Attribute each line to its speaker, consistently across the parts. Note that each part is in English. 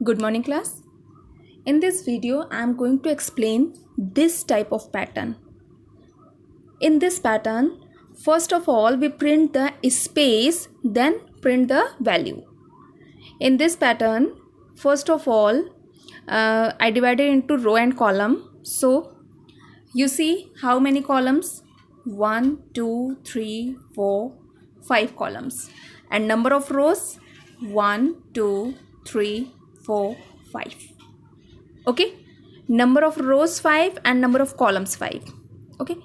Speaker 1: Good morning class. In this video I am going to explain this type of pattern. In this pattern, first of all we print the space, then print the value. In this pattern, first of all I divided into row and column. So you see how many columns? 1, 2, 3, 4, 5 columns. And number of rows? 1, 2, 3, 4, 5. Okay, number of rows 5 and number of columns 5. Okay,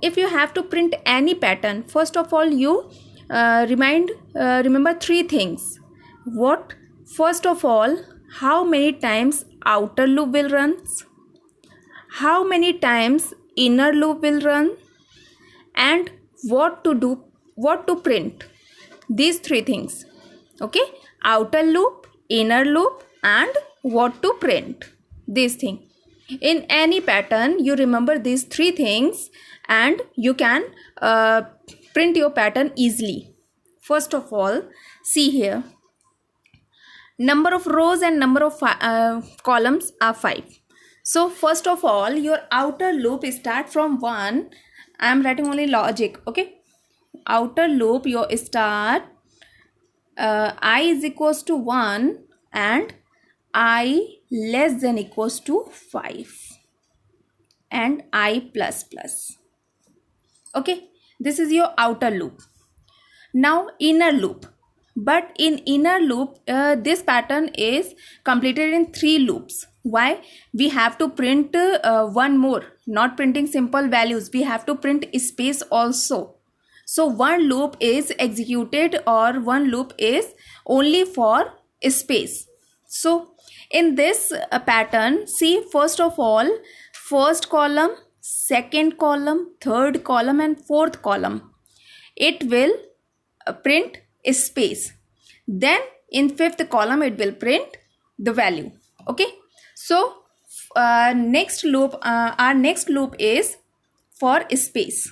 Speaker 1: if you have to print any pattern, first of all you remember three things. What? First of all, how many times outer loop will run, how many times inner loop will run, and what to print. These three things. Okay, outer loop, inner loop, and what to print. This thing. In any pattern you remember these three things and you can print your pattern easily. First of all, see here, number of rows and number of columns are 5. So first of all, your outer loop start from 1. I am writing only logic. Okay, outer loop your start I is equals to 1 and I less than equals to 5 and I plus plus. Okay, this is your outer loop. Now inner loop, but in inner loop this pattern is completed in 3 loops. Why? We have to print one more, not printing simple values, we have to print space also. So one loop is executed or one loop is only for space. So in this pattern, see, first of all, first column, second column, third column and fourth column, it will print space. Then in fifth column it will print the value. Okay, so next loop, our next loop is for space.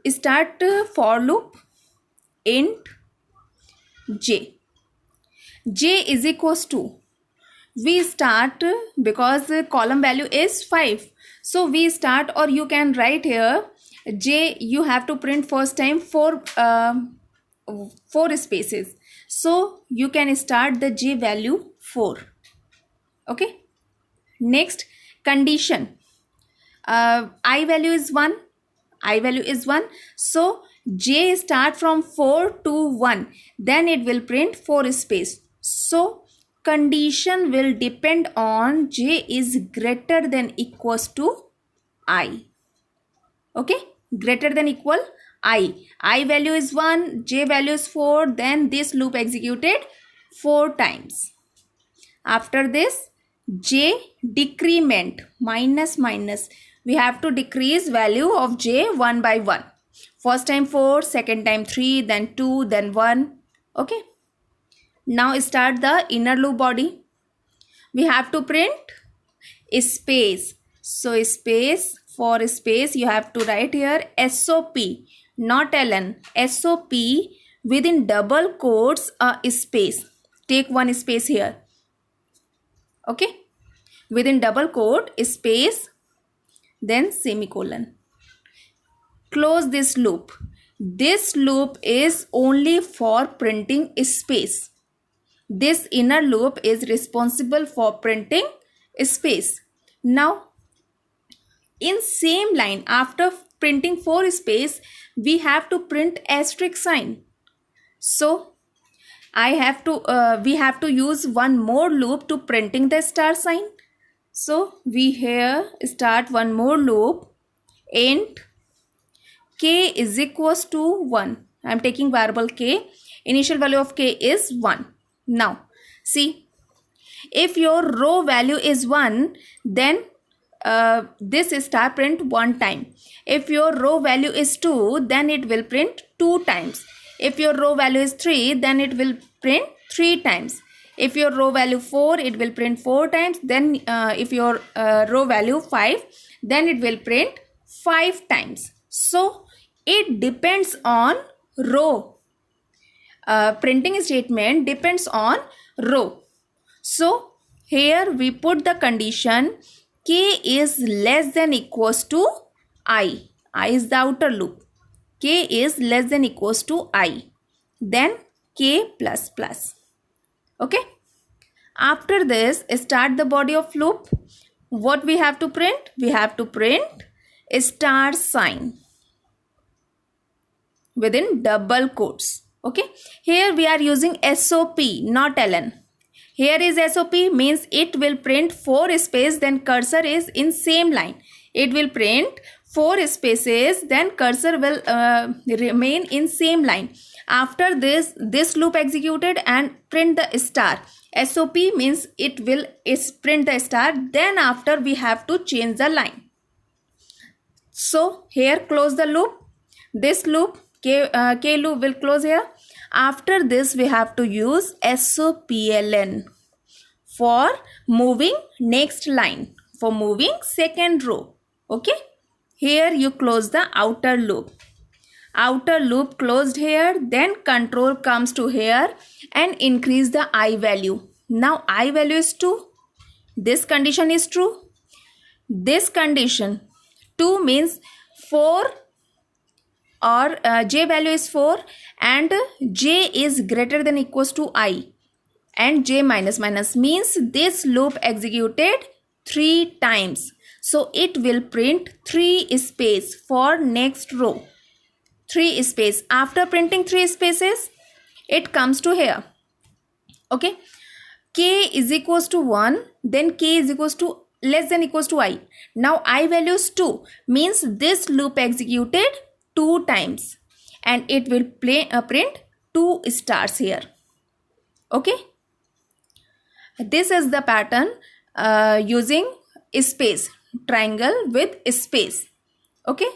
Speaker 1: Start for loop int j. J is equals to, we start because column value is 5. So we start, or you can write here j, you have to print first time 4 spaces. So you can start the j value 4. Okay. Next, condition. I value is 1. I value is 1. So j start from 4 to 1. Then it will print 4 space. So condition will depend on j is greater than equals to I. Okay, greater than equal I. I value is 1, j value is 4. Then this loop executed 4 times. After this, j decrement, minus minus. We have to decrease value of j 1 by 1. First time 4, second time 3, then 2, then 1. Okay. Now start the inner loop body. We have to print space. So space, for space you have to write here SOP, not ln. SOP within double quotes a space. Take one space here. Okay. Within double quote space, then semicolon. Close this loop. This loop is only for printing space. This inner loop is responsible for printing space. Now in same line, after printing 4 space, we have to print asterisk sign. So we have to use one more loop to printing the star sign. So we here start one more loop, int k is equals to 1. I am taking variable k. Initial value of k is 1. Now see, if your row value is 1, then this star print 1 time. If your row value is 2, then it will print 2 times. If your row value is 3, then it will print 3 times. If your row value 4, it will print 4 times. Then if your row value 5, then it will print 5 times. So it depends on row. printing statement depends on row. So here we put the condition k is less than equals to I. I is the outer loop. K is less than equals to I. Then k plus plus. Okay. After this, start the body of loop. What we have to print? We have to print star sign within double quotes. Okay. Here we are using SOP, not ln. Here is SOP means it will print 4 spaces, then cursor is in same line. It will print 4 spaces, then cursor will remain in same line. After this loop executed and print the star. SOP means it will print the star, then after we have to change the line. So here close the loop. This loop K loop will close here. After this we have to use SOPLN for moving next line, for moving second row. Okay. Here you close the outer loop. Outer loop closed here, then control comes to here and increase the I value. Now I value is 2. This condition is true. This condition 2 means 4 or j value is 4 and j is greater than equals to I, and j minus minus means this loop executed 3 times. So it will print 3 space for next row. 3 space. After printing 3 spaces, it comes to here. Okay. K is equals to 1, then k is equals to less than equals to I. Now I value is 2 means this loop executed 2 times and it will print 2 stars here. Okay. This is the pattern using space, triangle with space. Okay.